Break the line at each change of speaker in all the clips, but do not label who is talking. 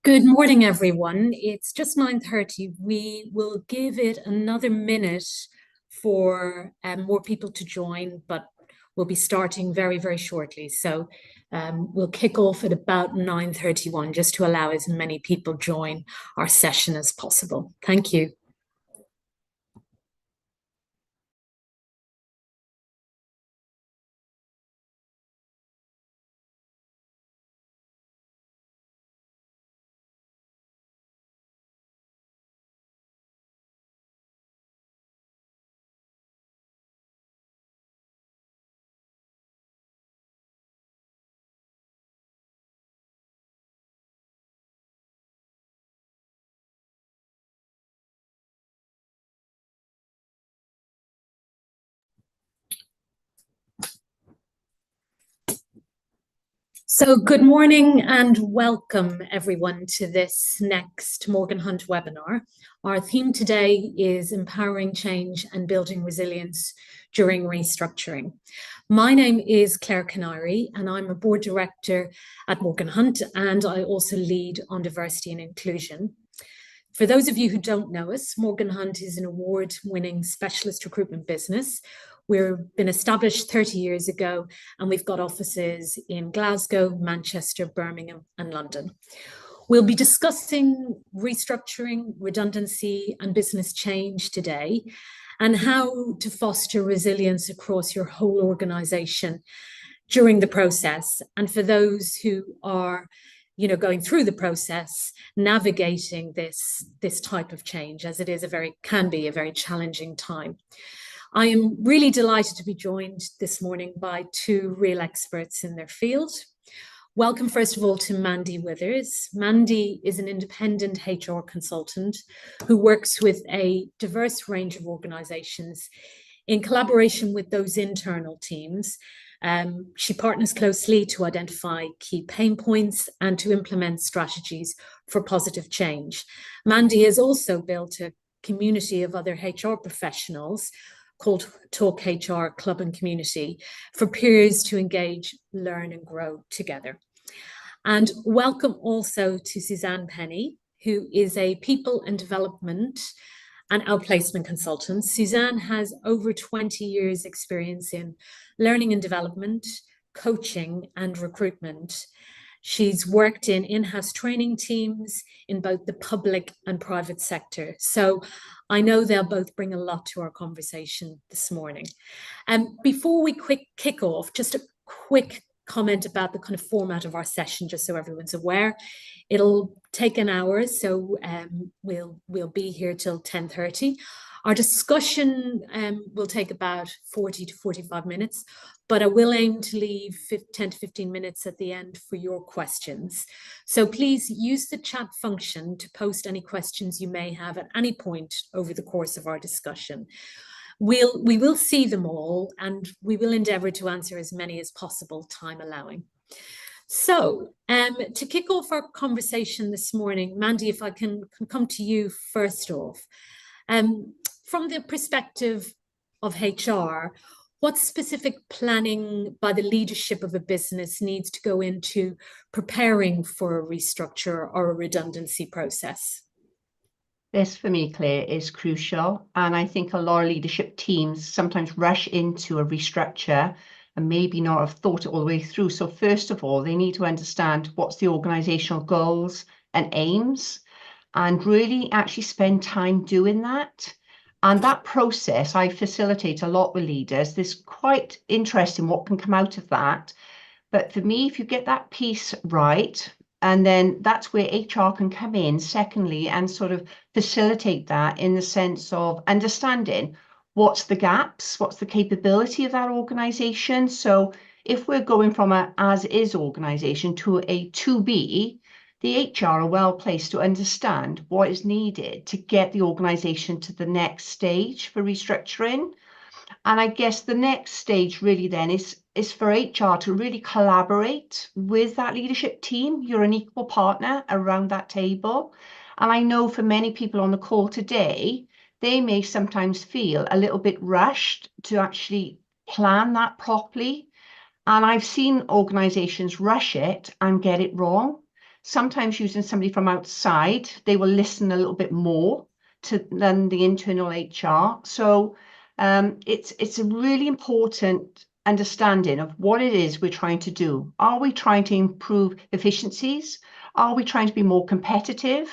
Good morning, everyone. It's just 9:30. We will give it another minute for more people to join, but we'll be starting very, very shortly. So we'll kick off at about 9:31 just to allow as many people join our session as possible. Thank you. So, good morning and welcome everyone to this next Morgan Hunt webinar. Our theme today is empowering change and building resilience during restructuring. My name is Claire Canary and I'm a board director at Morgan Hunt, and I also lead on diversity and inclusion. For those of you who don't know us, Morgan Hunt is an award-winning specialist recruitment business. We've been established 30 years ago, and we've got offices in Glasgow, Manchester, Birmingham, and London. We'll be discussing restructuring, redundancy, and business change today, and how to foster resilience across your whole organisation during the process. And for those who are going through the process, navigating this type of change, as it is can be a very challenging time. I am really delighted to be joined this morning by two real experts in their field. Welcome, first of all, to Mandy Withers. Mandy is an independent HR consultant who works with a diverse range of organisations in collaboration with those internal teams. She partners closely to identify key pain points and to implement strategies for positive change. Mandy has also built a community of other HR professionals called Talk HR Club and Community for peers to engage, learn and grow together. And welcome also to Suzanne Penny, who is a people and development and outplacement consultant. Suzanne has over 20 years experience in learning and development, coaching and recruitment. She's worked in in-house training teams in both the public and private sector. So I know they'll both bring a lot to our conversation this morning. Before we kick off, just a quick comment about the kind of format of our session, just so everyone's aware. It'll take an hour, so we'll be here till 10:30. Our discussion will take about 40 to 45 minutes, but I will aim to leave 10 to 15 minutes at the end for your questions. So please use the chat function to post any questions you may have at any point over the course of our discussion. We will see them all, and we will endeavour to answer as many as possible, time allowing. So to kick off our conversation this morning, Mandy, if I can come to you first off. From the perspective of HR, what specific planning by the leadership of a business needs to go into preparing for a restructure or a redundancy process?
This, for me, Claire, is crucial. And I think a lot of leadership teams sometimes rush into a restructure and maybe not have thought it all the way through. So first of all, they need to understand what's the organizational goals and aims, and really actually spend time doing that. And that process, I facilitate a lot with leaders. There's quite interesting what can come out of that. But for me, if you get that piece right, and then that's where HR can come in, secondly, and sort of facilitate that in the sense of understanding what's the gaps, what's the capability of that organization. So if we're going from a as-is organization to a to-be, the HR are well placed to understand what is needed to get the organization to the next stage for restructuring. And I guess the next stage really then is for HR to really collaborate with that leadership team. You're an equal partner around that table. And I know for many people on the call today, they may sometimes feel a little bit rushed to actually plan that properly. And I've seen organizations rush it and get it wrong. Sometimes using somebody from outside, they will listen a little bit more than the internal HR. So it's a really important understanding of what it is we're trying to do. Are we trying to improve efficiencies? Are we trying to be more competitive?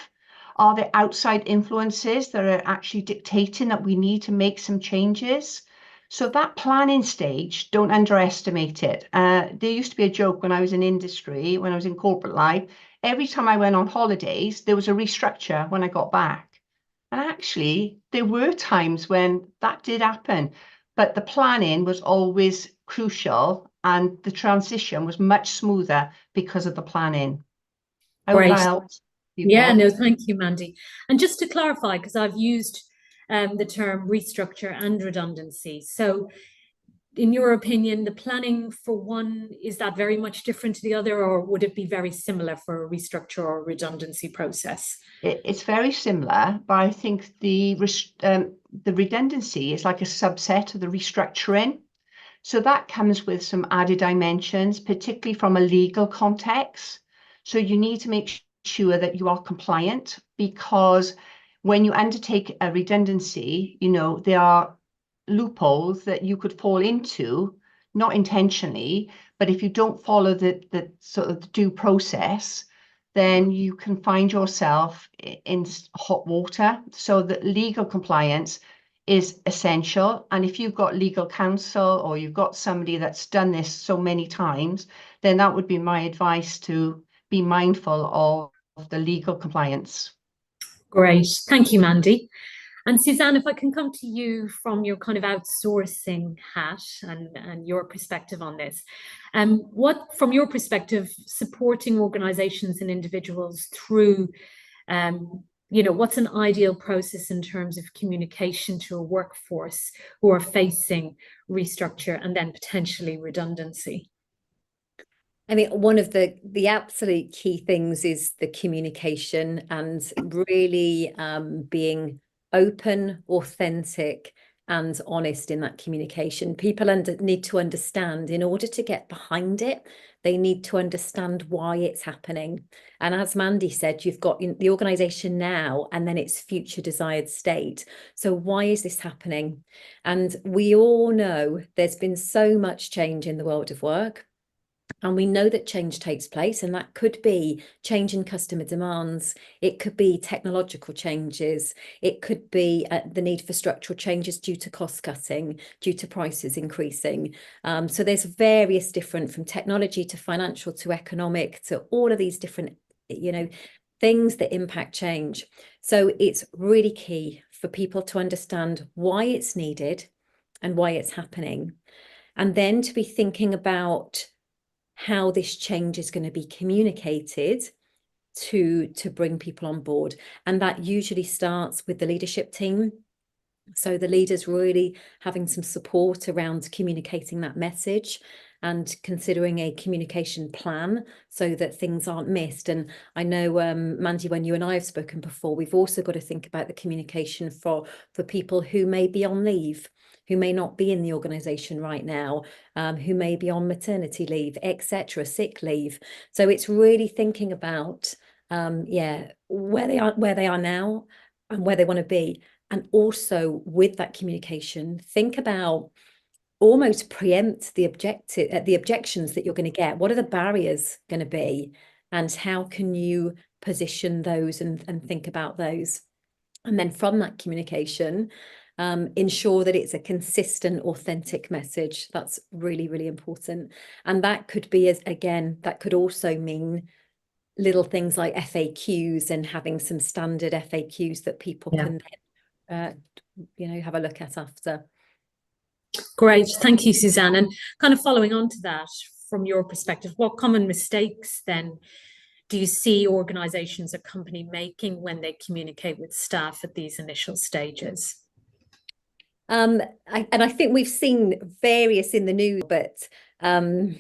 Are there outside influences that are actually dictating that we need to make some changes? So that planning stage, don't underestimate it. There used to be a joke when I was in industry, when I was in corporate life, every time I went on holidays, there was a restructure when I got back. And actually, there were times when that did happen, but the planning was always crucial and the transition was much smoother because of the planning. I hope that
Great.
helps
Yeah,
people.
no, thank you, Mandy. And just to clarify, because I've used the term restructure and redundancy. So in your opinion, the planning for one, is that very much different to the other, or would it be very similar for a restructure or redundancy process?
It's very similar, but I think the redundancy is like a subset of the restructuring. So that comes with some added dimensions, particularly from a legal context. So you need to make sure that you are compliant, because when you undertake a redundancy, there are loopholes that you could fall into, not intentionally, but if you don't follow the sort of due process, then you can find yourself in hot water. So that legal compliance is essential. And if you've got legal counsel or you've got somebody that's done this so many times, then that would be my advice, to be mindful of the legal compliance.
Great. Thank you, Mandy. And Suzanne, if I can come to you from your kind of outsourcing hat and your perspective on this, what, from your perspective, supporting organizations and individuals through, what's an ideal process in terms of communication to a workforce who are facing restructure and then potentially redundancy?
I mean, one of the absolute key things is the communication, and really being open, authentic, and honest in that communication. People need to understand, in order to get behind it, they need to understand why it's happening. And as Mandy said, you've got the organisation now and then its future desired state. So why is this happening? And we all know there's been so much change in the world of work. And we know that change takes place, and that could be change in customer demands. It could be technological changes. It could be the need for structural changes due to cost cutting, due to prices increasing. So there's various different, from technology to financial to economic, to all of these different, things that impact change. So it's really key for people to understand why it's needed and why it's happening. And then to be thinking about how this change is going to be communicated to bring people on board. And that usually starts with the leadership team. So the leaders really having some support around communicating that message and considering a communication plan so that things aren't missed. And I know, Mandy, when you and I have spoken before, we've also got to think about the communication for people who may be on leave, who may not be in the organisation right now, who may be on maternity leave, etc., sick leave. So it's really thinking about, where they are now and where they want to be. And also with that communication, think about, almost preempt the objections that you're going to get. What are the barriers going to be, and how can you position those and think about those? And then from that communication, ensure that it's a consistent, authentic message. That's really, really important. And that could be, that could also mean little things like FAQs, and having some standard FAQs that people can have a look at after.
Great, thank you, Suzanne. And kind of following on to that, from your perspective, what common mistakes then do you see organizations or company making when they communicate with staff at these initial stages?
I think we've seen various in the news, but from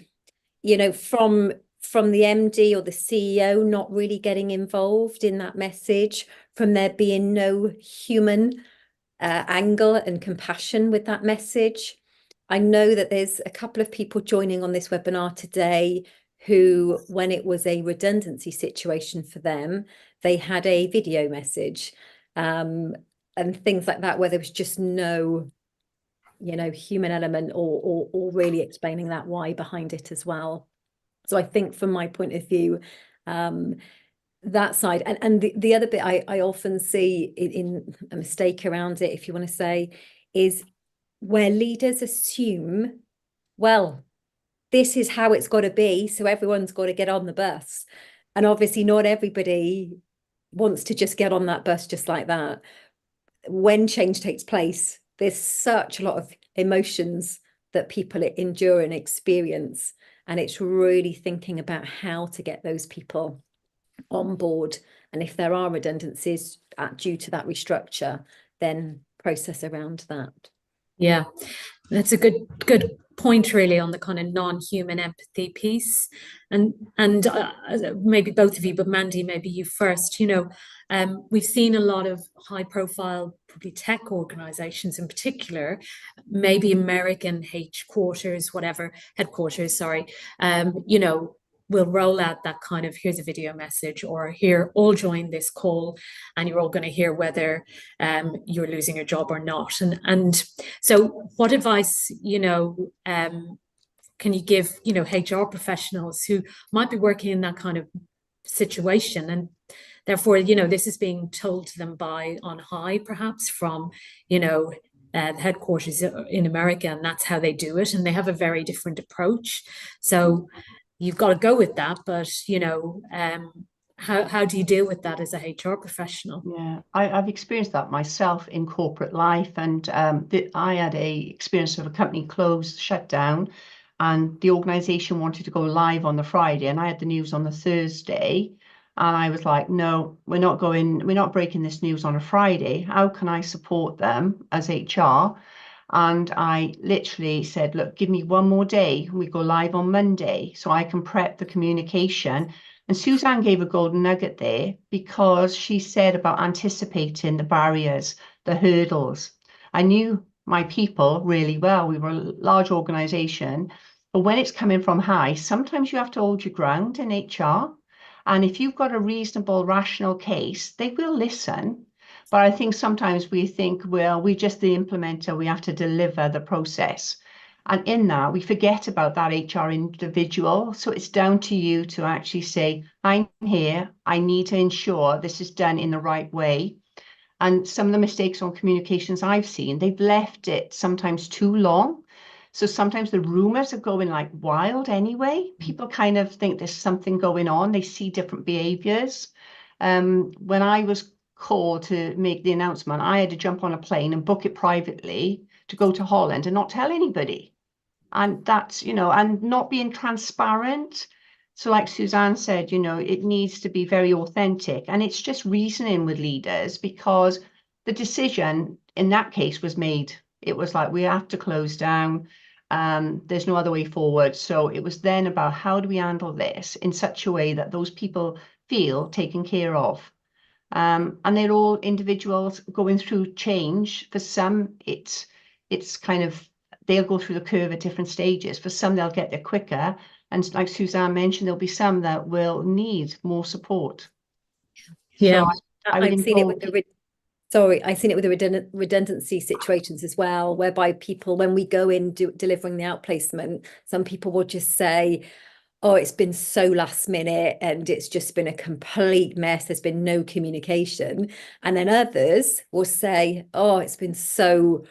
the MD or the CEO not really getting involved in that message, from there being no human angle and compassion with that message. I know that there's a couple of people joining on this webinar today who, when it was a redundancy situation for them, they had a video message, and things like that, where there was just no, you know, human element or really explaining that why behind it as well. So I think from my point of view, that side, and the other bit I often see in a mistake around it, if you want to say, is where leaders assume, well, this is how it's got to be, so everyone's got to get on the bus. And obviously not everybody wants to just get on that bus just like that. When change takes place, there's such a lot of emotions that people endure and experience. And it's really thinking about how to get those people on board. And if there are redundancies due to that restructure, then process around that.
Yeah, that's a good point, really, on the kind of non-human empathy piece. And maybe both of you, but Mandy, maybe you first. You know, we've seen a lot of high-profile, probably tech organizations in particular, maybe American headquarters, sorry, you know, will roll out that kind of, here's a video message, or here, all join this call, and you're all going to hear whether you're losing your job or not. And so what advice, you know, can you give, you know, HR professionals who might be working in that kind of situation, and therefore, you know, this is being told to them by on high, perhaps from, you know, headquarters in America, and that's how they do it, and they have a very different approach. So you've got to go with that, but you know, how do you deal with that as a HR professional?
Yeah, I've experienced that myself in corporate life, and I had a experience of a company closed, shut down, and the organization wanted to go live on the Friday, and I had the news on the Thursday, and I was like, no, we're not breaking this news on a Friday. How can I support them as HR? And I literally said, look, give me one more day. We go live on Monday so I can prep the communication. And Suzanne gave a golden nugget there, because she said about anticipating the barriers, the hurdles. I knew my people really well. We were a large organization, but when it's coming from high, sometimes you have to hold your ground in HR. And if you've got a reasonable, rational case, they will listen. But I think sometimes we think, well, we're just the implementer, we have to deliver the process. And in that, we forget about that HR individual. So it's down to you to actually say, I'm here, I need to ensure this is done in the right way. And some of the mistakes on communications I've seen, they've left it sometimes too long. So sometimes the rumors are going like wild anyway. People kind of think there's something going on. They see different behaviors. When I was called to make the announcement, I had to jump on a plane and book it privately to go to Holland and not tell anybody. And that's, you know, and not being transparent. So like Suzanne said, you know, it needs to be very authentic, and it's just reasoning with leaders, because the decision in that case was made. It was like, we have to close down. There's no other way forward. So it was then about, how do we handle this in such a way that those people feel taken care of? And they're all individuals going through change. For some, it's kind of, they'll go through the curve at different stages. For some, they'll get there quicker. And like Suzanne mentioned, there'll be some that will need more support.
Yeah,
so
I've seen it with I've seen it with the redundancy situations as well, whereby people, when we go in delivering the outplacement, some people will just say, oh, it's been so last minute and it's just been a complete mess. There's been no communication. And then others will say, oh, it's been so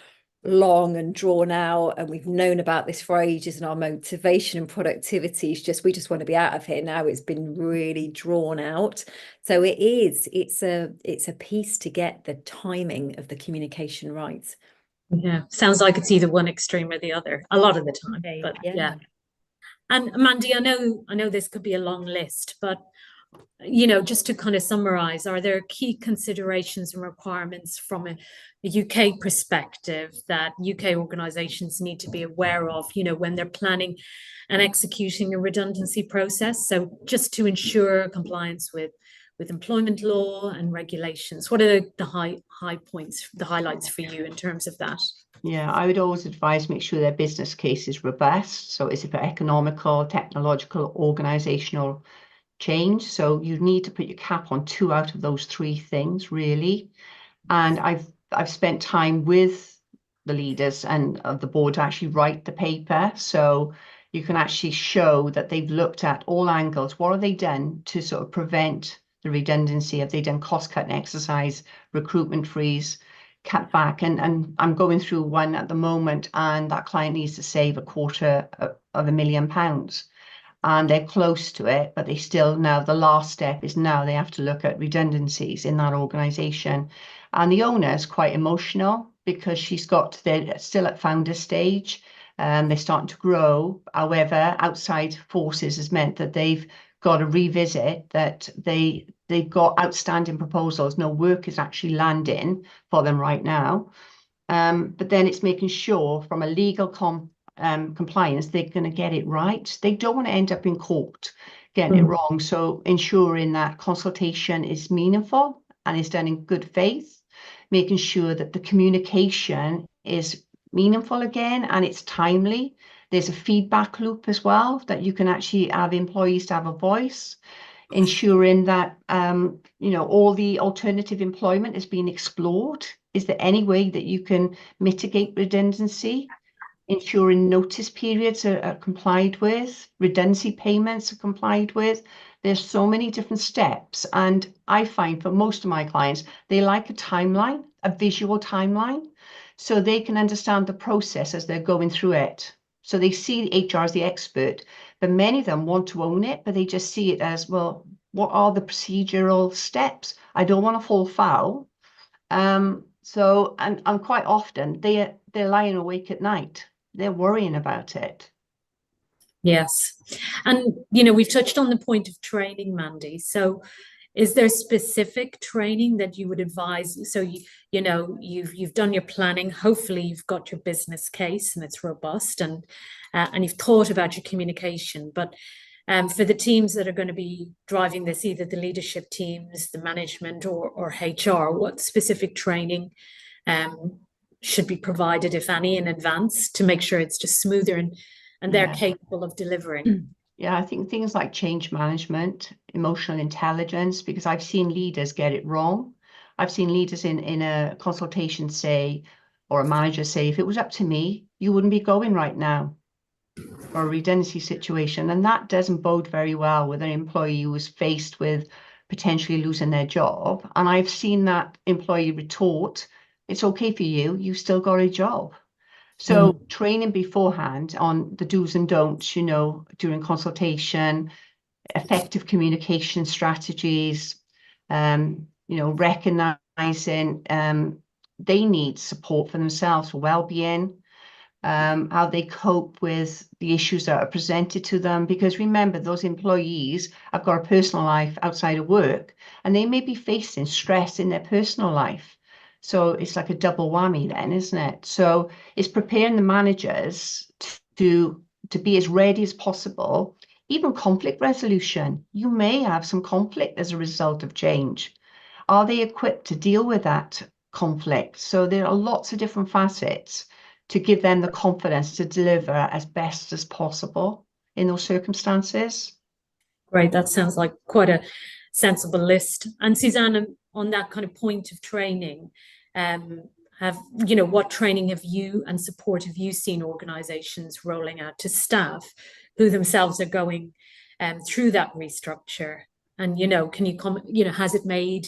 long and drawn out, and we've known about this for ages, and our motivation and productivity is just, we just want to be out of here now. It's been really drawn out. So it's a piece to get the timing of the communication right.
Yeah, sounds like it's either one extreme or the other a lot of the time.
Okay,
but
yeah.
And Mandy, I know this could be a long list, but you know, just to kind of summarize, are there key considerations and requirements from a UK perspective that UK organizations need to be aware of, you know, when they're planning and executing a redundancy process? So just to ensure compliance with employment law and regulations, what are the high points, the highlights for you in terms of that?
Yeah, I would always advise make sure their business case is robust. So is it for economical, technological, organizational change? So you need to put your cap on 2 out of those 3 things, really. And I've spent time with the leaders and of the board to actually write the paper. So you can actually show that they've looked at all angles. What have they done to sort of prevent the redundancy? Have they done cost-cutting exercise, recruitment freeze, cut back? And I'm going through one at the moment, and that client needs to save £250,000. And they're close to it, but they still now, the last step is now they have to look at redundancies in that organisation. And the owner is quite emotional because they're still at founder stage, and they're starting to grow. However, outside forces has meant that they've got to revisit that they've got outstanding proposals. No work is actually landing for them right now. But then it's making sure from a legal compliance, they're going to get it right. They don't want to end up in court getting it wrong. So ensuring that consultation is meaningful and is done in good faith, making sure that the communication is meaningful again and it's timely. There's a feedback loop as well that you can actually have employees to have a voice, ensuring that all the alternative employment is being explored. Is there any way that you can mitigate redundancy? Ensuring notice periods are complied with, redundancy payments are complied with. There's so many different steps. And I find for most of my clients, they like a timeline, a visual timeline, so they can understand the process as they're going through it. So they see HR as the expert, but many of them want to own it, but they just see it as, well, what are the procedural steps? I don't want to fall foul. And quite often they're lying awake at night. They're worrying about it.
Yes. And, we've touched on the point of training, Mandy. So is there specific training that you would advise? So, you've done your planning. Hopefully you've got your business case and it's robust and you've thought about your communication. But for the teams that are going to be driving this, either the leadership teams, the management or HR, what specific training should be provided, if any, in advance to make sure it's just smoother and they're capable of delivering?
Yeah, I think things like change management, emotional intelligence, because I've seen leaders get it wrong. I've seen leaders in a consultation say, or a manager say, if it was up to me, you wouldn't be going right now, or a redundancy situation. And that doesn't bode very well with an employee who is faced with potentially losing their job. And I've seen that employee retort, it's okay for you, you've still got a job. So training beforehand on the do's and don'ts, during consultation, effective communication strategies, recognizing they need support for themselves, for well-being, how they cope with the issues that are presented to them. Because remember, those employees have got a personal life outside of work, and they may be facing stress in their personal life. So it's like a double whammy then, isn't it? So it's preparing the managers to be as ready as possible. Even conflict resolution, you may have some conflict as a result of change. Are they equipped to deal with that conflict? So there are lots of different facets to give them the confidence to deliver as best as possible in those circumstances.
Great, that sounds like quite a sensible list. And Susanna, on that kind of point of training, what training have you and support have you seen organizations rolling out to staff who themselves are going through that restructure? And, can you comment, has it made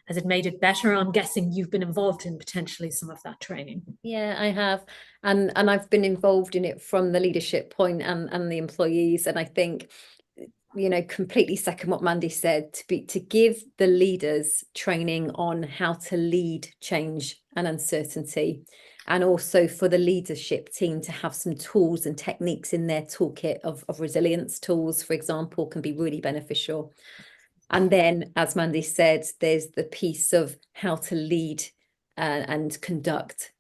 it better? I'm guessing you've been involved in potentially some of that training.
Yeah, I have. And I've been involved in it from the leadership point and the employees. And I think, completely second what Mandy said, to give the leaders training on how to lead change and uncertainty, and also for the leadership team to have some tools and techniques in their toolkit of resilience tools, for example, can be really beneficial. And then, as Mandy said, there's the piece of how to lead and conduct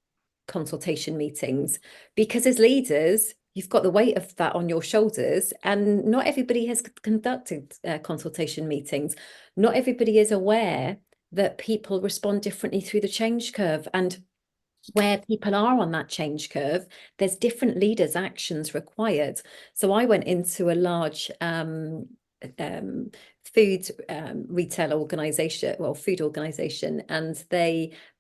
consultation meetings, because as leaders, you've got the weight of that on your shoulders, and not everybody has conducted consultation meetings. Not everybody is aware that people respond differently through the change curve, and where people are on that change curve, there's different leaders' actions required. So I went into a large food retail organization, well, food organization, and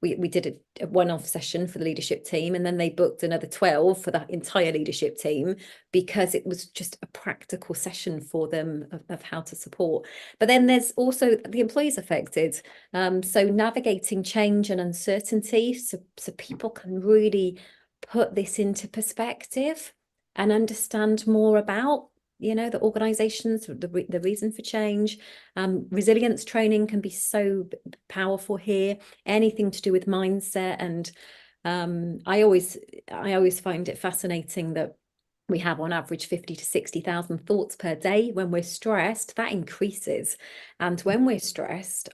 we did a one-off session for the leadership team, and then they booked another 12 for that entire leadership team, because it was just a practical session for them of how to support. But then there's also the employees affected, so navigating change and uncertainty, so people can really put this into perspective and understand more about, you know, the organizations, the reason for change. Resilience training can be so powerful here, anything to do with mindset. And I always find it fascinating that we have on average 50 to 60,000 thoughts per day. When we're stressed, that increases. And when we're stressed,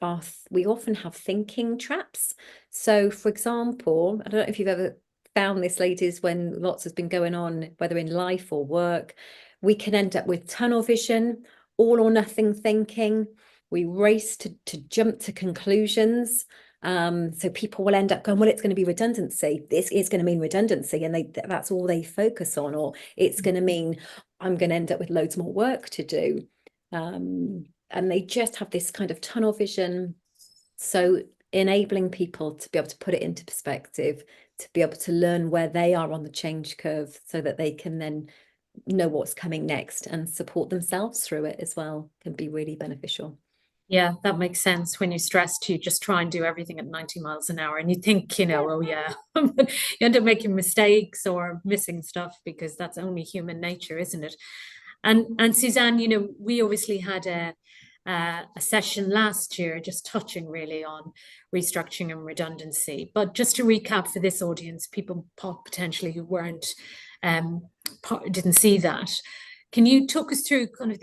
we often have thinking traps. So for example, I don't know if you've ever found this, ladies, when lots has been going on, whether in life or work, we can end up with tunnel vision, all or nothing thinking. We race to jump to conclusions. So people will end up going, well, it's going to be redundancy. This is going to mean redundancy. And that's all they focus on. Or it's going to mean I'm going to end up with loads more work to do. And they just have this kind of tunnel vision. So enabling people to be able to put it into perspective, to be able to learn where they are on the change curve, so that they can then know what's coming next and support themselves through it as well, can be really beneficial.
Yeah, that makes sense. When you're stressed, you just try and do everything at 90 miles an hour, and you think, you know, oh yeah, you end up making mistakes or missing stuff, because that's only human nature, isn't it? And Suzanne, you know, we obviously had a session last year just touching really on restructuring and redundancy. But just to recap for this audience, people potentially who didn't see that, can you talk us through kind of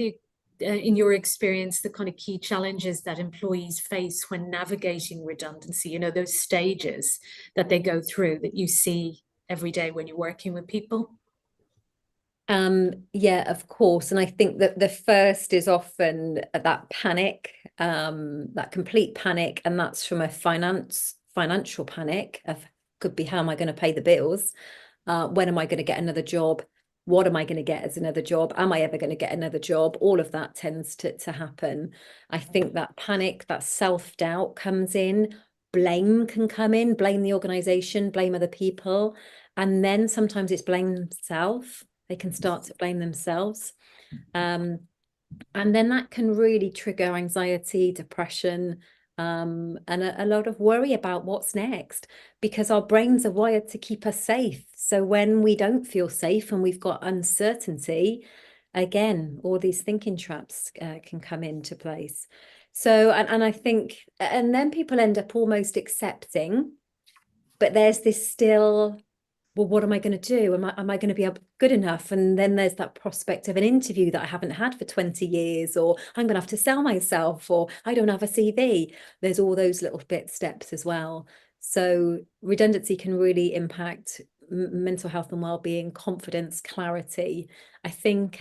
in your experience, the kind of key challenges that employees face when navigating redundancy, you know, those stages that they go through that you see every day when you're working with people?
Yeah, of course. And I think that the first is often that panic, that complete panic. And that's from a financial panic of, could be, how am I going to pay the bills? When am I going to get another job? What am I going to get as another job? Am I ever going to get another job? All of that tends to happen. I think that panic, that self-doubt comes in. Blame can come in, blame the organization, blame other people. And then sometimes it's blame themselves. They can start to blame themselves. And then that can really trigger anxiety, depression, and a lot of worry about what's next, because our brains are wired to keep us safe. So when we don't feel safe and we've got uncertainty, again, all these thinking traps can come into place. So, and I think, and then people end up almost accepting, but there's this still, well, what am I going to do? Am I going to be good enough? And then there's that prospect of an interview that I haven't had for 20 years, or I'm going to have to sell myself, or I don't have a CV. There's all those little steps as well. So redundancy can really impact mental health and well-being, confidence, clarity. I think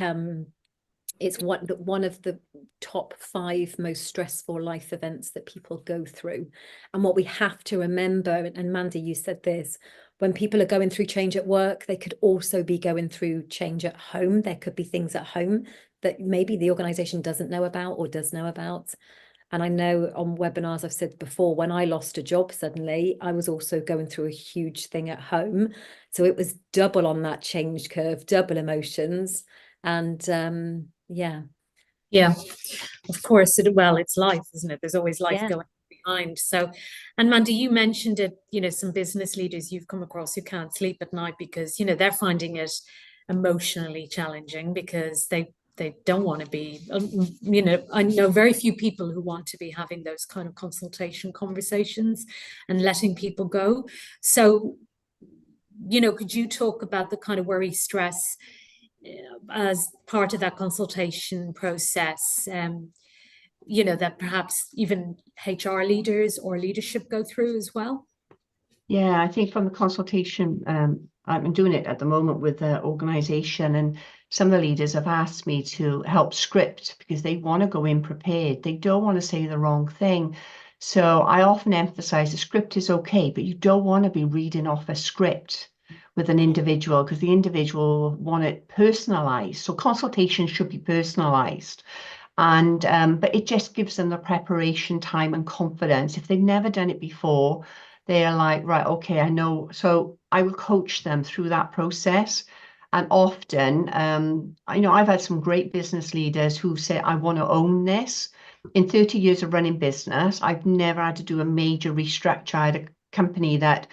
it's one of the top 5 most stressful life events that people go through. And what we have to remember, and Mandy, you said this, when people are going through change at work, they could also be going through change at home. There could be things at home that maybe the organization doesn't know about or does know about. And I know on webinars, I've said before, when I lost a job suddenly, I was also going through a huge thing at home. So it was double on that change curve, double emotions. And yeah.
Yeah, of course. Well, it's life, isn't it? There's always life
Yeah.
going behind. So, and Mandy, you mentioned it, you know, some business leaders you've come across who can't sleep at night because, you know, they're finding it emotionally challenging because they don't want to be, you know, I know very few people who want to be having those kind of consultation conversations and letting people go. So, you know, could you talk about the kind of worry, stress as part of that consultation process, you know, that perhaps even HR leaders or leadership go through as well?
Yeah, I think from the consultation, I'm doing it at the moment with the organisation, and some of the leaders have asked me to help script because they want to go in prepared. They don't want to say the wrong thing. So I often emphasize the script is okay, but you don't want to be reading off a script with an individual, because the individual will want it personalized. So consultation should be personalized. And but it just gives them the preparation time and confidence. If they've never done it before, they're like, right, okay, I know. So I will coach them through that process. And often, I've had some great business leaders who say, I want to own this. In 30 years of running business, I've never had to do a major restructure. I had a company that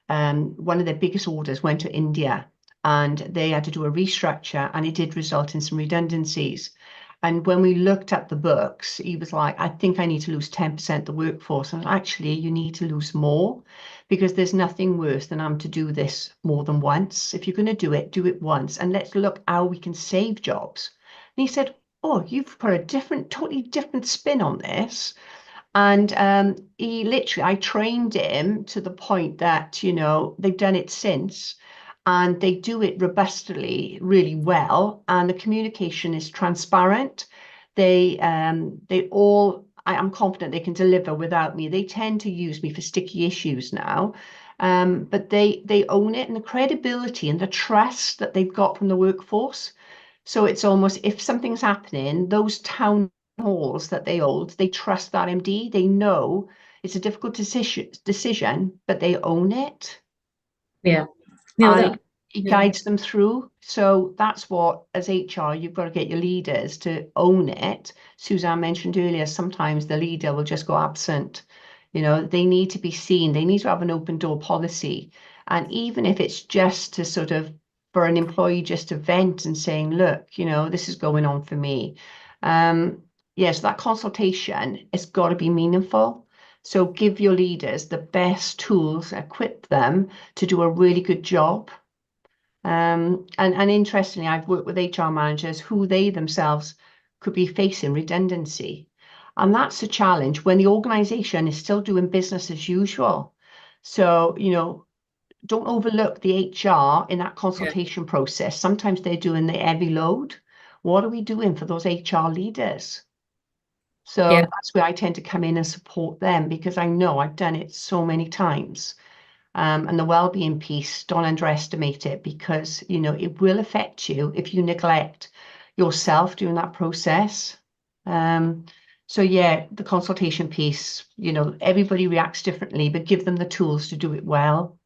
one of their biggest orders went to India, and they had to do a restructure, and it did result in some redundancies. And when we looked at the books, he was like, I think I need to lose 10% of the workforce. And actually, you need to lose more, because there's nothing worse than having to do this more than once. If you're going to do it once. And let's look how we can save jobs. And he said, oh, you've put a totally different spin on this. And I trained him to the point that, they've done it since, and they do it robustly, really well. And the communication is transparent. I'm confident they can deliver without me. They tend to use me for sticky issues now. But they own it, and the credibility and the trust that they've got from the workforce. So it's almost, if something's happening, those town halls that they hold, they trust that MD. They know it's a difficult decision, but they own it.
Yeah.
And it guides them through. So that's what, as HR, you've got to get your leaders to own it. Suzanne mentioned earlier, sometimes the leader will just go absent. They need to be seen. They need to have an open door policy. And even if it's just to sort of, for an employee just to vent and saying, look, this is going on for me. Yes, that consultation has got to be meaningful. So give your leaders the best tools, equip them to do a really good job. And interestingly, I've worked with HR managers who they themselves could be facing redundancy. And that's a challenge when the organization is still doing business as usual. So, don't overlook the HR in that consultation process. Sometimes they're doing the heavy load. What are we doing for those HR leaders? So that's where I tend to come in and support them, because I know I've done it so many times. And the wellbeing piece, don't underestimate it, because, it will affect you if you neglect yourself during that process. So yeah, the consultation piece, everybody reacts differently, but give them the tools to do it well.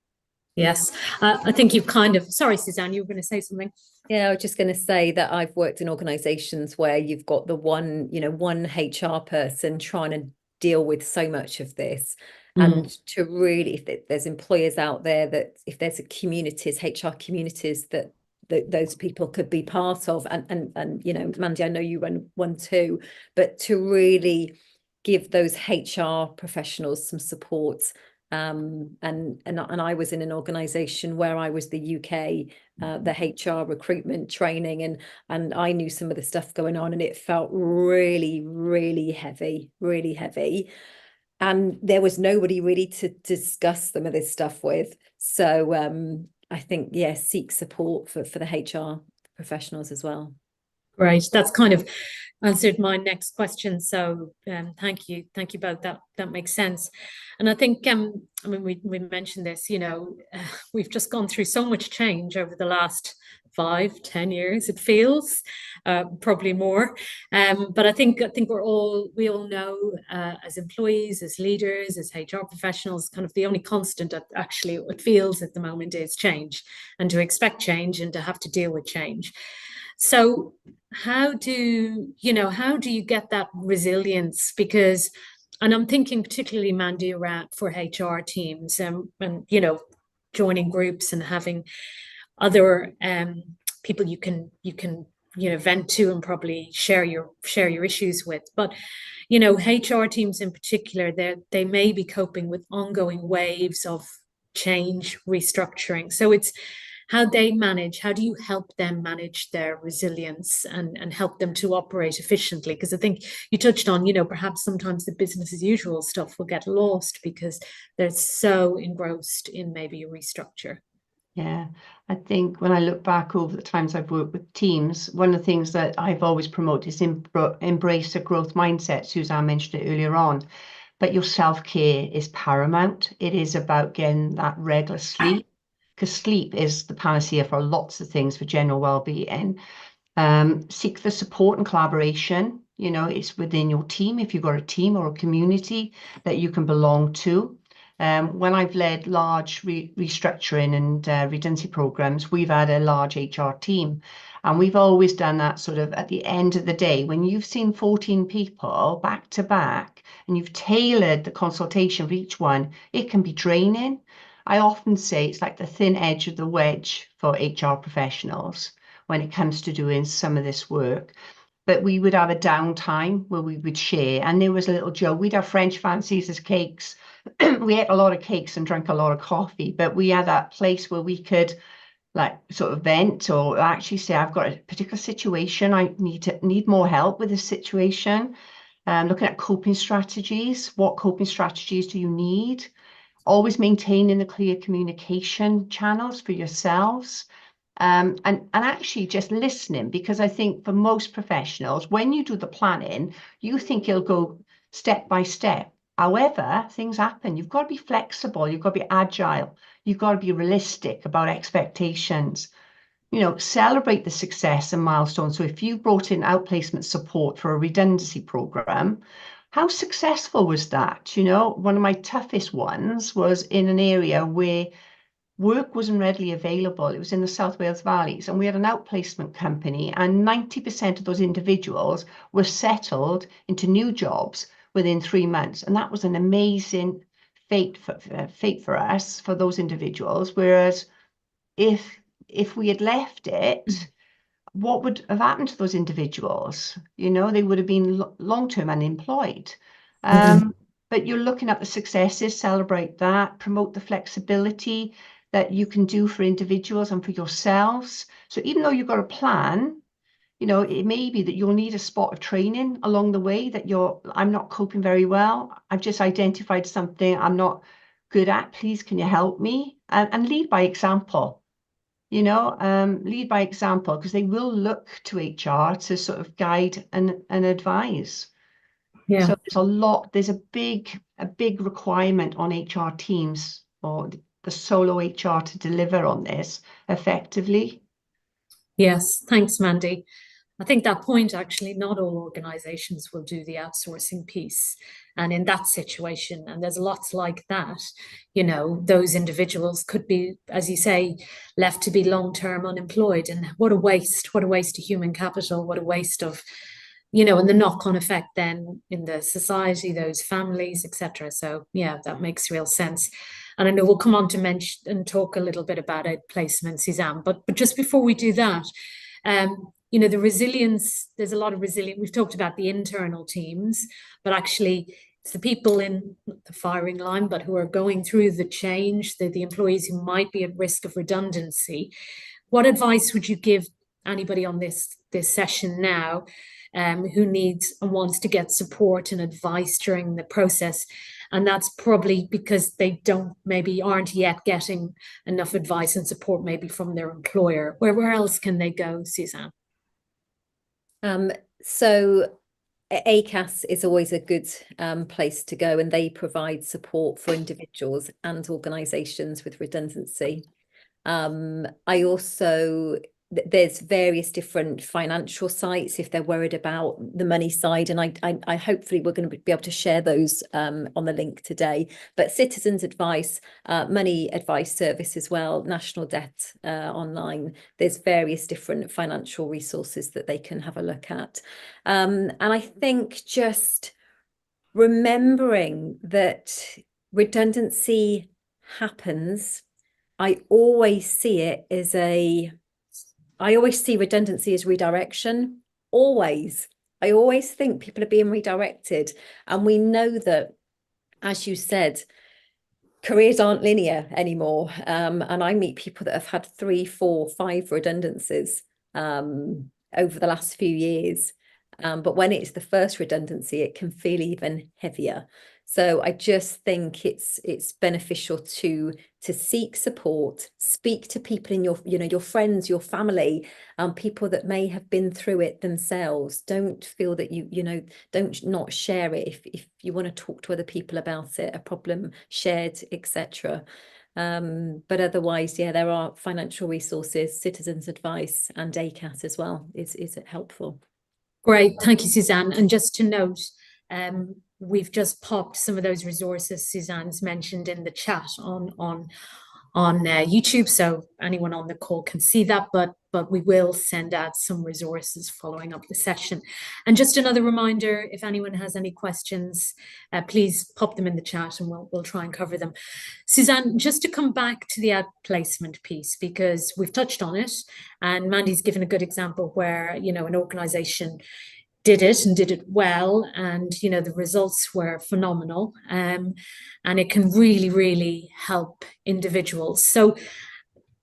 Yes, I think you've sorry, Suzanne, you were going to say something.
Yeah, I was just going to say that I've worked in organizations where you've got the one HR person trying to deal with so much of this. And to really, if there's employers out there that, if there's HR communities that those people could be part of, and Mandy, I know you run one too, but to really give those HR professionals some support. And I was in an organization where I was the UK, the HR recruitment training, and I knew some of the stuff going on, and it felt really, really heavy, really heavy. And there was nobody really to discuss some of this stuff with. So I think, seek support for the HR professionals as well.
Great. That's kind of answered my next question. So thank you both. That makes sense. And I think we mentioned this. We've just gone through so much change over the last 5-10 years. It feels probably more. But I think we all know as employees, as leaders, as HR professionals, kind of the only constant that actually it feels at the moment is change, and to expect change and to have to deal with change. So how do you get that resilience? Because, and I'm thinking particularly, Mandy, around for HR teams, and joining groups and having other people you can vent to and probably share your issues with. But HR teams in particular, they may be coping with ongoing waves of change, restructuring. So it's how do you help them manage their resilience and help them to operate efficiently? Because I think you touched on, perhaps sometimes the business as usual stuff will get lost because they're so engrossed in maybe a restructure.
Yeah, I think when I look back over the times I've worked with teams, one of the things that I've always promoted is embrace a growth mindset. Suzanne mentioned it earlier on. but your self-care is paramount. It is about getting that regular sleep, because sleep is the panacea for lots of things for general well-being. Seek for support and collaboration. You know, it's within your team, if you've got a team or a community that you can belong to. When I've led large restructuring and redundancy programs, we've had a large HR team. And we've always done that sort of at the end of the day, when you've seen 14 people back to back and you've tailored the consultation for each one, it can be draining. I often say it's like the thin edge of the wedge for HR professionals when it comes to doing some of this work. But we would have a downtime where we would share, and there was a little joke. We'd have French fancies as cakes. We ate a lot of cakes and drank a lot of coffee, but we had that place where we could like sort of vent or actually say, I've got a particular situation, I need more help with this situation. Looking at coping strategies. What coping strategies do you need? Always maintaining the clear communication channels for yourselves. And actually just listening, because I think for most professionals, when you do the planning, you think you'll go step by step. However, things happen. You've got to be flexible. You've got to be agile. You've got to be realistic about expectations. You know, celebrate the success and milestones. So if you brought in outplacement support for a redundancy program, how successful was that? You know, one of my toughest ones was in an area where work wasn't readily available. It was in the South Wales Valleys, and we had an outplacement company, and 90% of those individuals were settled into new jobs within 3 months. And that was an amazing fate for us, for those individuals. Whereas if we had left it, what would have happened to those individuals? You know, they would have been long-term unemployed. But you're looking at the successes, celebrate that, promote the flexibility that you can do for individuals and for yourselves. So even though you've got a plan, you know, it may be that you'll need a spot of training along the way that I'm not coping very well. I've just identified something I'm not good at. Please, can you help me? And lead by example, you know, lead by example, because they will look to HR to sort of guide and advise.
Yeah.
So there's a big requirement on HR teams or the solo HR to deliver on this effectively.
Yes, thanks, Mandy. I think that point, actually, not all organizations will do the outsourcing piece. And in that situation, and there's lots like that, you know, those individuals could be, as you say, left to be long-term unemployed. And what a waste of human capital, what a waste of, you know, and the knock-on effect then in the society, those families, etc. So yeah, that makes real sense. And I know we'll come on to mention and talk a little bit about outplacement, Suzanne. But just before we do that, you know, the resilience, there's a lot of resilience. We've talked about the internal teams, but actually it's the people in the firing line, but who are going through the change, the employees who might be at risk of redundancy. What advice would you give anybody on this session now who needs and wants to get support and advice during the process? And that's probably because they aren't yet getting enough advice and support maybe from their employer. Where else can they go, Suzanne?
So ACAS is always a good place to go, and they provide support for individuals and organisations with redundancy. I also, there's various different financial sites if they're worried about the money side, and I hopefully we're going to be able to share those on the link today. But Citizens Advice, Money Advice Service as well, National Debt Online, there's various different financial resources that they can have a look at. And I think just remembering that redundancy happens, I always see redundancy as redirection. Always. I always think people are being redirected. And we know that, as you said, careers aren't linear anymore. And I meet people that have had 3, 4, 5 redundancies over the last few years. But when it's the first redundancy, it can feel even heavier. So I just think it's beneficial to seek support, speak to people in your, your friends, your family, people that may have been through it themselves. Don't feel that don't not share it if you want to talk to other people about it, a problem shared, etc. But otherwise, yeah, there are financial resources, citizens advice, and ACAT as well is helpful.
Great, thank you, Suzanne. And just to note, we've just popped some of those resources Suzanne's mentioned in the chat on YouTube, so anyone on the call can see that, but we will send out some resources following up the session. And just another reminder, if anyone has any questions, please pop them in the chat and we'll try and cover them. Suzanne, just to come back to the outplacement piece, because we've touched on it, and Mandy's given a good example where, an organisation did it and did it well, and the results were phenomenal, and it can really help individuals. So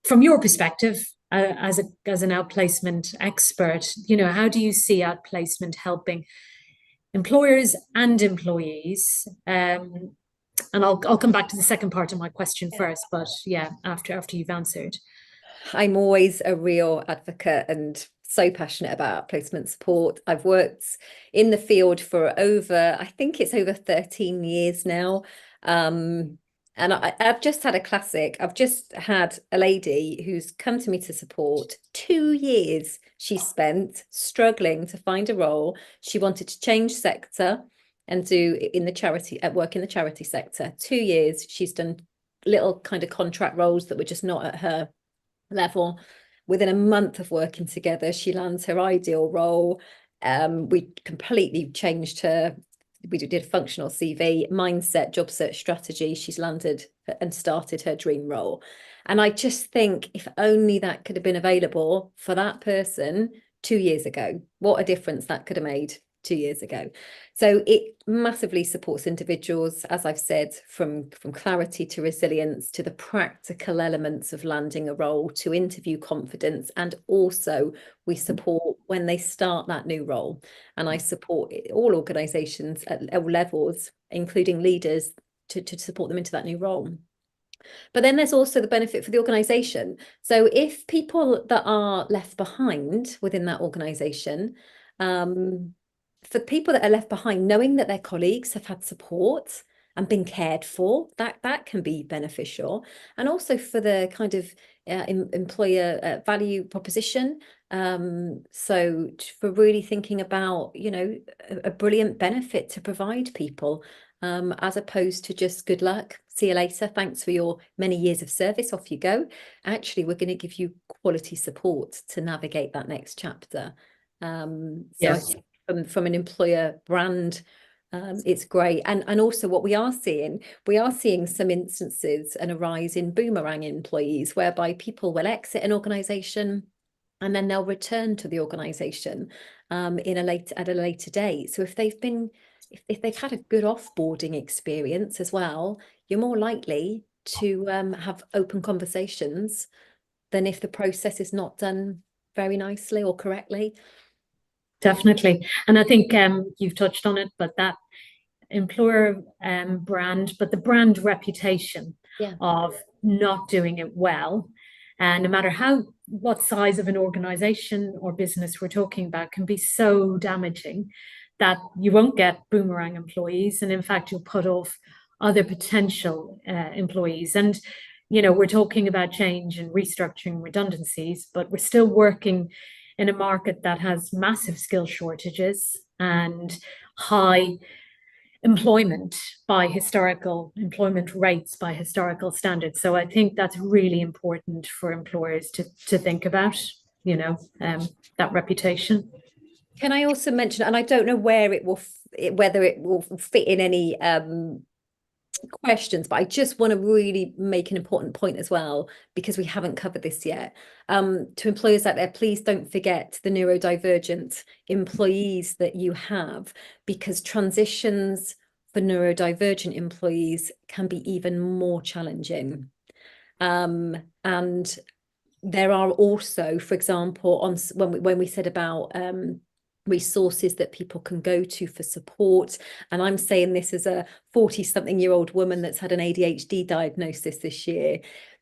from your perspective, as an outplacement expert, how do you see outplacement helping employers and employees? And I'll come back to the second part of my question first, but yeah, after you've answered.
I'm always a real advocate and so passionate about outplacement support. I've worked in the field for I think it's over 13 years now. And I've just had a classic. I've just had a lady who's come to me to support. 2 years she spent struggling to find a role. She wanted to change sector and work in the charity sector. 2 years she's done little kind of contract roles that were just not at her level. Within a month of working together, she lands her ideal role. We completely changed her. We did a functional CV, mindset, job search strategy. She's landed and started her dream role. And I just think if only that could have been available for that person 2 years ago, what a difference that could have made 2 years ago. So it massively supports individuals, as I've said, from clarity to resilience to the practical elements of landing a role to interview confidence. And also we support when they start that new role. And I support all organisations at levels, including leaders, to support them into that new role. But then there's also the benefit for the organisation. So if people that are left behind within that organisation, for people that are left behind, knowing that their colleagues have had support and been cared for, that can be beneficial. And also for the kind of employer value proposition. So for really thinking about, a brilliant benefit to provide people, as opposed to just good luck, see you later, thanks for your many years of service, off you go. Actually, we're going to give you quality support to navigate that next chapter.
Yes.
From an employer brand, it's great. And also what we are seeing some instances and a rise in boomerang employees, whereby people will exit an organisation and then they'll return to the organisation at a later date. So if they've had a good offboarding experience as well, you're more likely to have open conversations than if the process is not done very nicely or correctly.
Definitely. And I think you've touched on it, but that employer brand, but the brand reputation of not doing it well, and no matter what size of an organization or business we're talking about, can be so damaging that you won't get boomerang employees, and in fact you'll put off other potential employees. And we're talking about change and restructuring redundancies, but we're still working in a market that has massive skill shortages and high employment rates by historical standards. So I think that's really important for employers to think about, that reputation.
Can I also mention, and I don't know whether it will fit in any questions, but I just want to really make an important point as well, because we haven't covered this yet. To employers out there, please don't forget the neurodivergent employees that you have, because transitions for neurodivergent employees can be even more challenging. And there are also, for example, when we said about resources that people can go to for support. And I'm saying this as a 40-something-year-old woman that's had an ADHD diagnosis this year.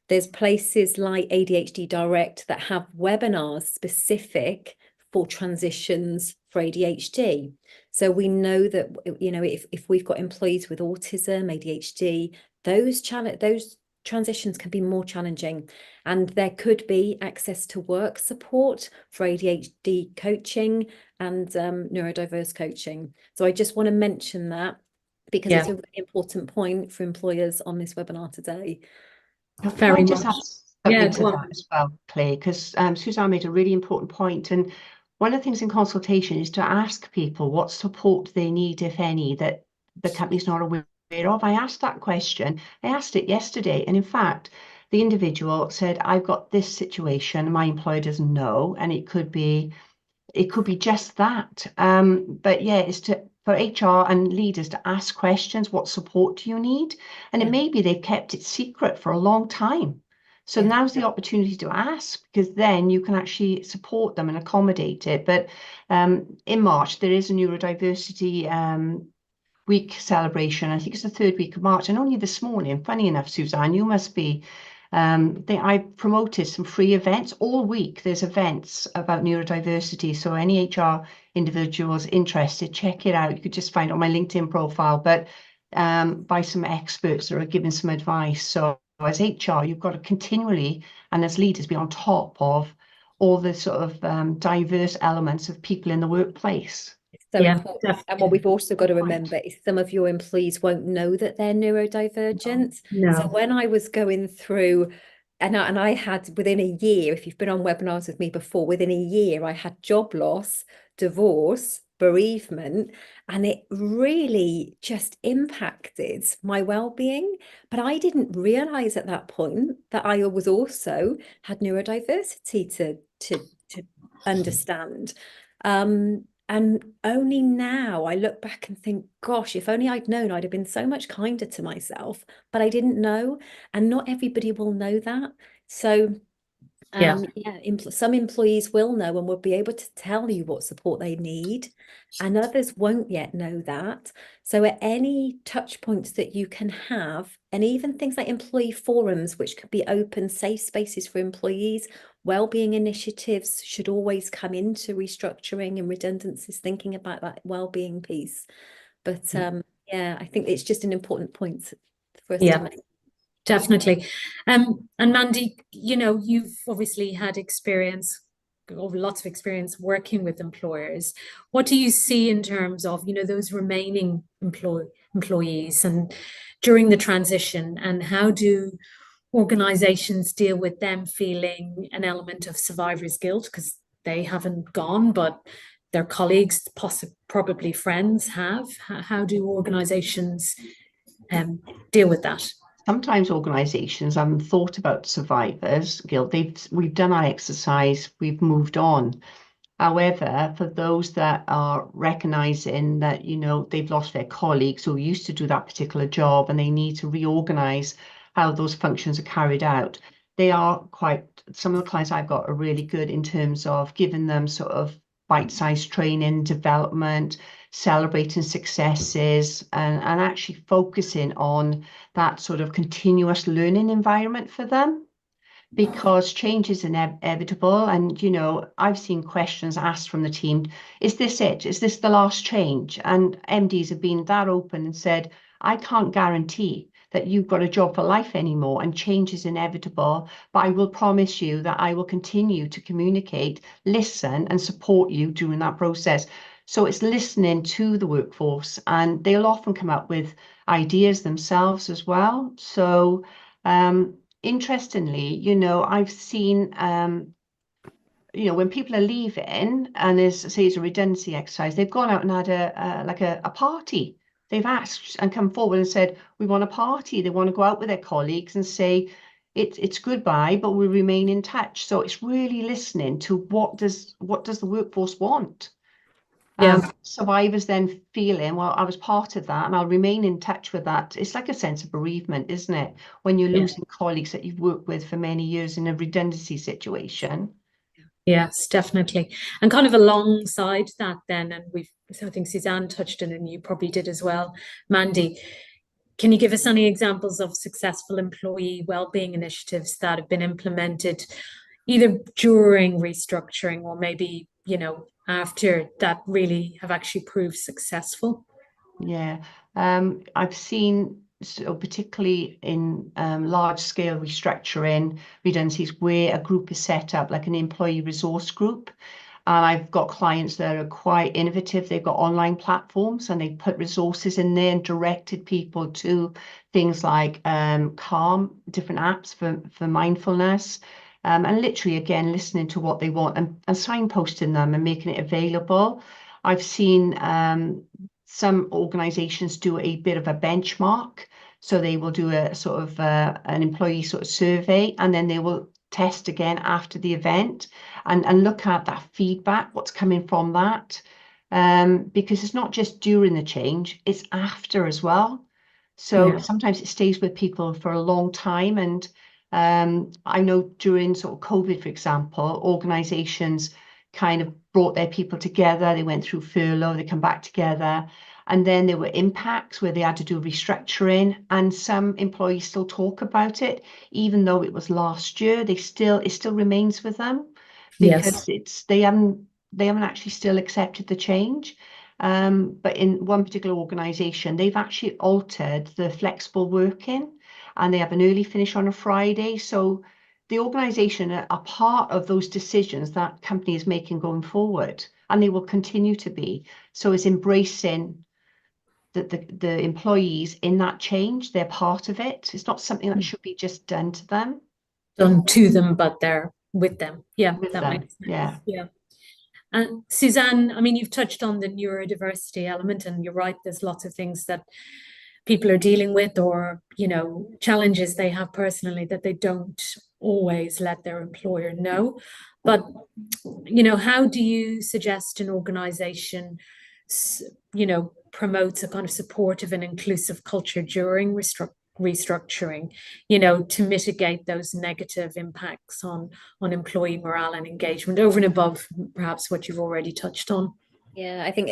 There's places like ADHD Direct that have webinars specific for transitions for ADHD. So we know that, you know, if we've got employees with autism, ADHD, those transitions can be more challenging, and there could be access to work support for ADHD coaching and neurodiverse coaching. So I just want to mention that because it's a really important point for employers on this webinar today.
Very
Can I just
much.
add something to that as well, Claire? Because Suzanne made a really important point, and one of the things in consultation is to ask people what support they need, if any, that the company's not aware of. I asked that question. I asked it yesterday, and in fact, the individual said, "I've got this situation. My employer doesn't know," and it could be just that. But yeah, it's for HR and leaders to ask questions. What support do you need? And it may be they've kept it secret for a long time. So now's the opportunity to ask, because then you can actually support them and accommodate it. But in March, there is a neurodiversity week celebration. I think it's the 3rd week of March. And only this morning, funny enough, Suzanne, you must be, I promoted some free events all week. There's events about neurodiversity. So any HR individuals interested, check it out. You could just find it on my LinkedIn profile, but by some experts that are giving some advice. So as HR, you've got to continually, and as leaders, be on top of all the sort of diverse elements of people in the workplace.
It's so important. Definitely. And what we've also got to remember is some of your employees won't know that they're neurodivergent. No. So when I was going through, and I had within a year, if you've been on webinars with me before, within a year, I had job loss, divorce, bereavement, and it really just impacted my well-being. But I didn't realize at that point that I was also had neurodiversity to understand. And only now I look back and think, gosh, if only I'd known, I'd have been so much kinder to myself, but I didn't know. And not everybody will know that. So some employees will know and will be able to tell you what support they need, and others won't yet know that. So at any touch points that you can have, and even things like employee forums, which could be open, safe spaces for employees, wellbeing initiatives should always come into restructuring and redundancies, thinking about that wellbeing piece. But I think it's just an important point for us to make.
Definitely. And Mandy, you know, you've obviously had experience, or lots of experience working with employers. What do you see in terms of, you know, those remaining employees and during the transition, and how do organizations deal with them feeling an element of survivor's guilt because they haven't gone, but their colleagues, probably friends, have? How do organizations deal with that?
Sometimes organisations haven't thought about survivors' guilt. We've done our exercise, we've moved on. However, for those that are recognising that, you know, they've lost their colleagues who used to do that particular job and they need to reorganise how those functions are carried out, some of the clients I've got are really good in terms of giving them sort of bite-sized training, development, celebrating successes, and actually focusing on that sort of continuous learning environment for them, because change is inevitable. And, you know, I've seen questions asked from the team, is this it? Is this the last change? And MDs have been that open and said, I can't guarantee that you've got a job for life anymore, and change is inevitable, but I will promise you that I will continue to communicate, listen, and support you during that process. So it's listening to the workforce, and they'll often come up with ideas themselves as well. So interestingly, you know, I've seen, you know, when people are leaving and there's, say, it's a redundancy exercise, they've gone out and had a party. They've asked and come forward and said, we want a party. They want to go out with their colleagues and say, it's goodbye, but we remain in touch. So it's really listening to what does the workforce want. Survivors then feeling, well, I was part of that and I'll remain in touch with that. It's like a sense of bereavement, isn't it? When you're losing colleagues that you've worked with for many years in a redundancy situation.
Yes, definitely. And kind of alongside that then, and I think Suzanne touched on it and you probably did as well, Mandy, can you give us any examples of successful employee wellbeing initiatives that have been implemented either during restructuring or maybe, after, that really have actually proved successful?
Yeah, I've seen, so particularly in large scale restructuring redundancies, where a group is set up, like an employee resource group. And I've got clients that are quite innovative. They've got online platforms and they put resources in there and directed people to things like Calm, different apps for mindfulness. And literally, again, listening to what they want and signposting them and making it available. I've seen some organizations do a bit of a benchmark. So they will do a sort of an employee sort of survey, and then they will test again after the event and look at that feedback, what's coming from that. Because it's not just during the change, it's after as well. So
Yeah.
sometimes it stays with people for a long time. And I know during sort of COVID, for example, organizations kind of brought their people together. They went through furlough, they come back together. And then there were impacts where they had to do restructuring, and some employees still talk about it, even though it was last year. It still remains with them
Yes.
because they haven't actually still accepted the change. But in one particular organisation, they've actually altered the flexible working, and they have an early finish on a Friday. So the organisation are part of those decisions that company is making going forward, and they will continue to be. So it's embracing the employees in that change. They're part of it. It's not something that should be just done to them.
Done to them, but they're with them. Yeah,
With
that
them,
makes sense.
yeah.
Yeah. And Suzanne, I mean, you've touched on the neurodiversity element, and you're right, there's lots of things that people are dealing with or, challenges they have personally that they don't always let their employer know. But, how do you suggest an organization, promotes a kind of supportive and inclusive culture during restructuring, to mitigate those negative impacts on employee morale and engagement over and above perhaps what you've already touched on?
Yeah, I think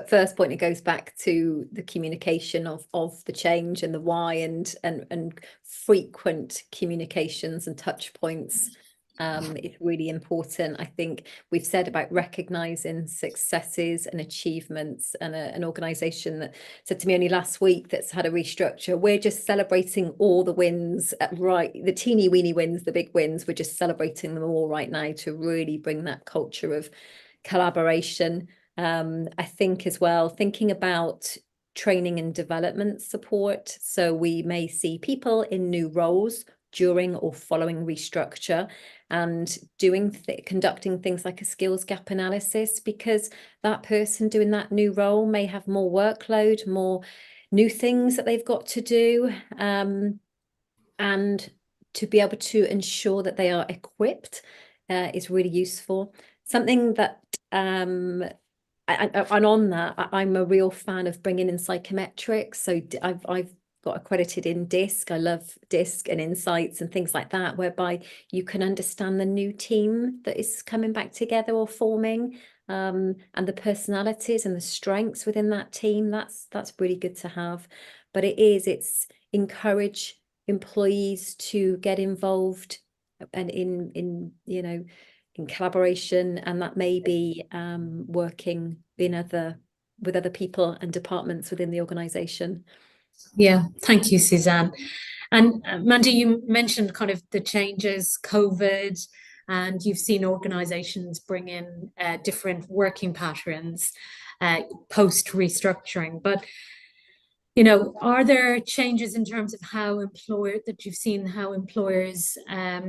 first point, it goes back to the communication of the change and the why, and frequent communications and touch points is really important. I think we've said about recognizing successes and achievements, and an organization that said to me only last week that's had a restructure, we're just celebrating all the wins, the teeny weeny wins, the big wins, we're just celebrating them all right now to really bring that culture of collaboration. I think as well, thinking about training and development support. So we may see people in new roles during or following restructure, and conducting things like a skills gap analysis, because that person doing that new role may have more workload, more new things that they've got to do, and to be able to ensure that they are equipped is really useful. Something that and on that, I'm a real fan of bringing in psychometrics. So I've got accredited in DISC. I love DISC and insights and things like that, whereby you can understand the new team that is coming back together or forming, and the personalities and the strengths within that team. That's really good to have. But it's encourage employees to get involved and in collaboration, and that may be working with other people and departments within the organization.
Yeah, thank you, Suzanne. And Mandy, you mentioned kind of the changes, COVID, and you've seen organizations bring in different working patterns post restructuring. But are there changes in terms of that you've seen how employers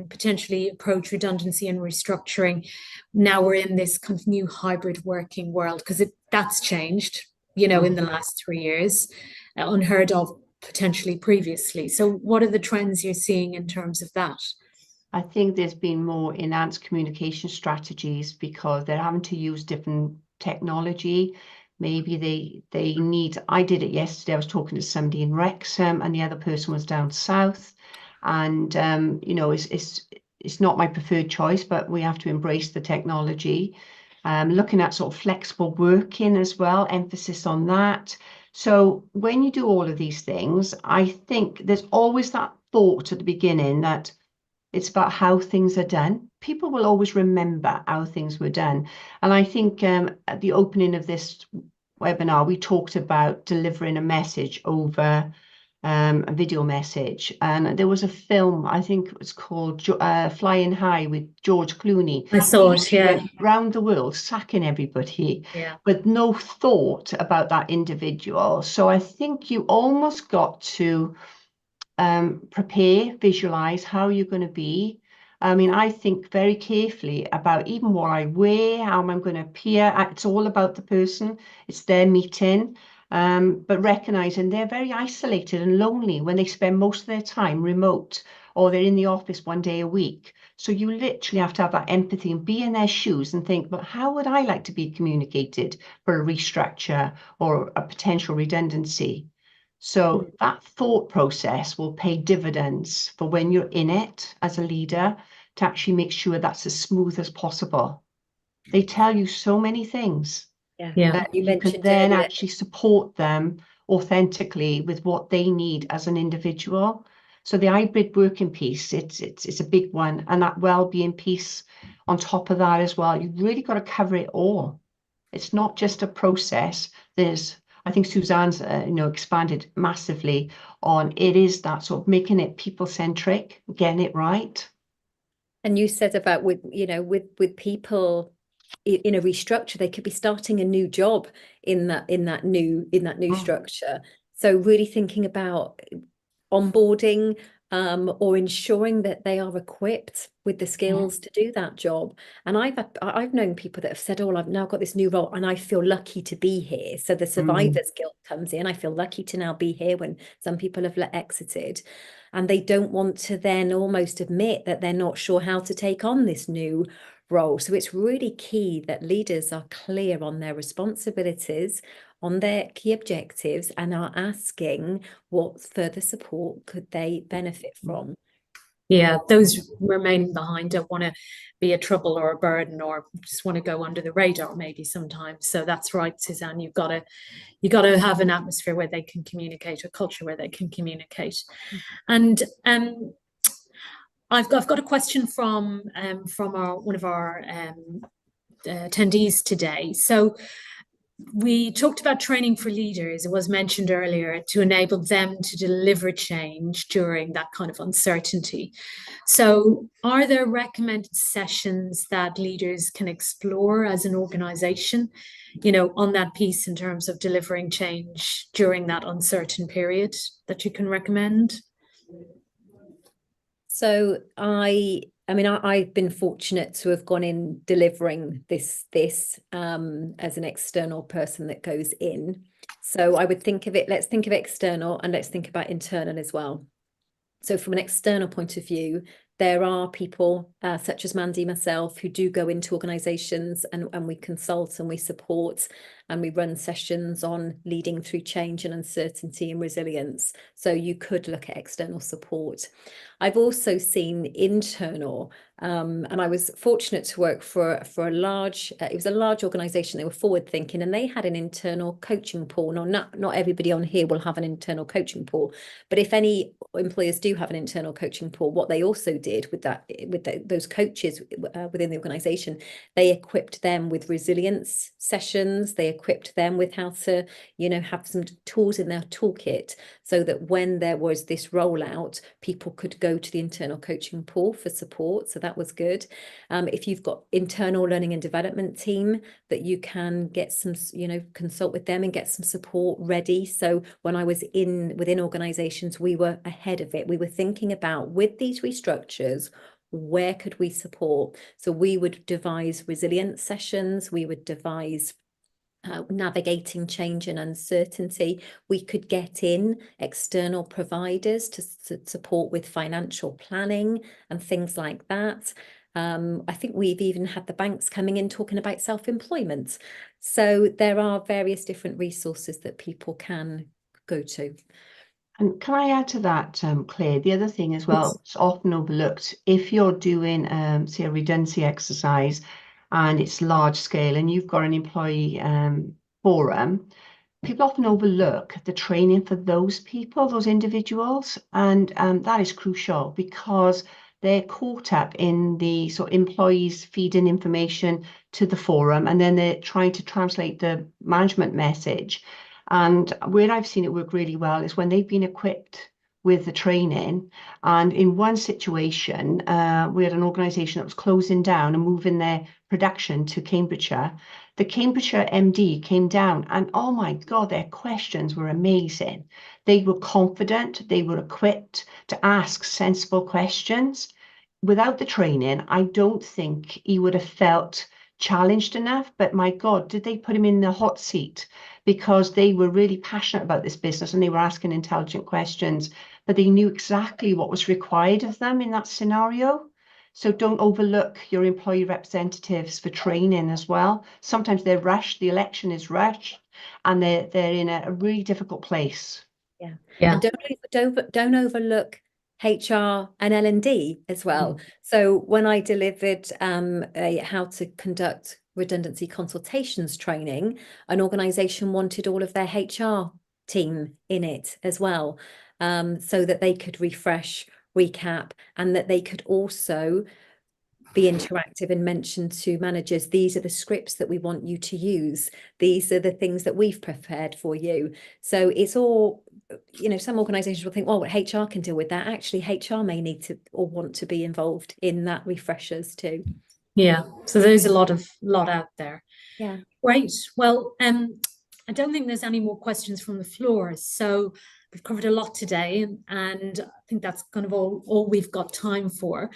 potentially approach redundancy and restructuring? Now we're in this kind of new hybrid working world, because that's changed, in the last 3 years, unheard of potentially previously. So what are the trends you're seeing in terms of that?
I think there's been more enhanced communication strategies because they're having to use different technology. Maybe they need, I did it yesterday, I was talking to somebody in Wrexham and the other person was down south. And, it's not my preferred choice, but we have to embrace the technology. Looking at sort of flexible working as well, emphasis on that. So when you do all of these things, I think there's always that thought at the beginning that it's about how things are done. People will always remember how things were done. And I think at the opening of this webinar, we talked about delivering a message over a video message. And there was a film, I think it was called Flying High with George Clooney.
I saw it,
He
yeah.
went round the world sacking everybody,
Yeah.
with no thought about that individual. So I think you almost got to prepare, visualize how you're going to be. I mean, I think very carefully about even what I wear, how I'm going to appear. It's all about the person. It's their meeting. But recognizing they're very isolated and lonely when they spend most of their time remote, or they're in the office one day a week. So you literally have to have that empathy and be in their shoes and think, but how would I like to be communicated for a restructure or a potential redundancy? So that thought process will pay dividends for when you're in it as a leader, to actually make sure that's as smooth as possible. They tell you so many things
Yeah.
that
You
you can
mentioned
then
earlier,
actually support them authentically with what they need as an individual. So the hybrid working piece, it's a big one, and that well-being piece on top of that as well. You've really got to cover it all. It's not just a process. I think Suzanne's expanded massively on it, is that sort of making it people-centric, getting it right.
and you said about with people in a restructure, they could be starting a new job in that new structure. So really thinking about onboarding or ensuring that they are equipped with the skills to do that job. And I've known people that have said, oh, I've now got this new role and I feel lucky to be here. So the survivor's guilt comes in. I feel lucky to now be here when some people have exited. And they don't want to then almost admit that they're not sure how to take on this new role. So it's really key that leaders are clear on their responsibilities, on their key objectives, and are asking what further support could they benefit from.
Yeah, those remaining behind don't want to be a trouble or a burden, or just want to go under the radar maybe sometimes. So that's right, Suzanne. You've got to have an atmosphere where they can communicate, a culture where they can communicate. And I've got a question from one of our attendees today. So we talked about training for leaders. It was mentioned earlier, to enable them to deliver change during that kind of uncertainty. So are there recommended sessions that leaders can explore as an organization, on that piece in terms of delivering change during that uncertain period, that you can recommend?
So I've been fortunate to have gone in delivering this as an external person that goes in. So I would think of it, let's think of external and let's think about internal as well. So from an external point of view, there are people such as Mandy, myself, who do go into organisations and we consult and we support and we run sessions on leading through change and uncertainty and resilience. So you could look at external support. I've also seen internal, and I was fortunate to work for a large, it was a large organisation. They were forward thinking and they had an internal coaching pool. Now, not everybody on here will have an internal coaching pool, but if any employers do have an internal coaching pool, what they also did with those coaches within the organisation, they equipped them with resilience sessions. They equipped them with how to, have some tools in their toolkit so that when there was this rollout, people could go to the internal coaching pool for support. So that was good. If you've got internal learning and development team that you can get some, consult with them and get some support ready. So when I was within organizations, we were ahead of it. We were thinking about, with these restructures, where could we support? So we would devise resilience sessions. We would devise navigating change and uncertainty. We could get in external providers to support with financial planning and things like that. I think we've even had the banks coming in talking about self-employment. So there are various different resources that people can go to.
And can I add to that, Claire? The other thing as well, it's often overlooked. If you're doing, say, a redundancy exercise and it's large scale and you've got an employee forum, people often overlook the training for those people, those individuals, and that is crucial because they're caught up in the sort of employees feeding information to the forum, and then they're trying to translate the management message. And where I've seen it work really well is when they've been equipped with the training. And in one situation, we had an organisation that was closing down and moving their production to Cambridgeshire. The Cambridgeshire MD came down and, oh my God, their questions were amazing. They were confident, they were equipped to ask sensible questions. Without the training, I don't think he would have felt challenged enough. But my God, did they put him in the hot seat? Because they were really passionate about this business and they were asking intelligent questions, but they knew exactly what was required of them in that scenario. So don't overlook your employee representatives for training as well. Sometimes they're rushed, the election is rushed, and they're in a really difficult place.
Yeah.
Yeah.
And don't overlook HR and L&D as well. So when I delivered a how to conduct redundancy consultations training, an organisation wanted all of their HR team in it as well, so that they could refresh, recap, and that they could also be interactive and mention to managers, these are the scripts that we want you to use. These are the things that we've prepared for you. So it's all, you know, some organisations will think, well, HR can deal with that. Actually, HR may need to or want to be involved in that refreshers too.
Yeah. So there's a lot out there.
Yeah.
Great. Well, I don't think there's any more questions from the floor. So we've covered a lot today, and I think that's kind of all we've got time for.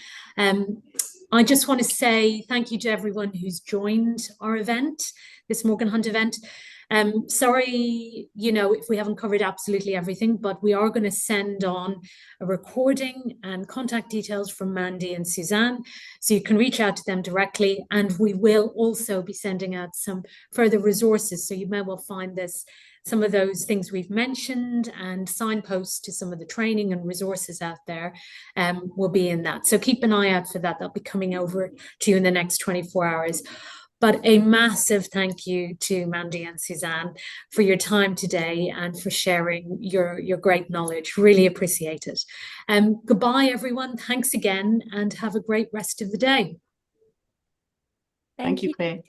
I just want to say thank you to everyone who's joined our event, this Morgan Hunt event. Sorry, you know, if we haven't covered absolutely everything, but we are going to send on a recording and contact details from Mandy and Suzanne, so you can reach out to them directly. And we will also be sending out some further resources, so you may well find some of those things we've mentioned and signposts to some of the training and resources out there will be in that. So keep an eye out for that. They'll be coming over to you in the next 24 hours. But a massive thank you to Mandy and Suzanne for your time today and for sharing your great knowledge. Really appreciate it. Goodbye, everyone. Thanks again, and have a great rest of the day.
Thank you, Claire.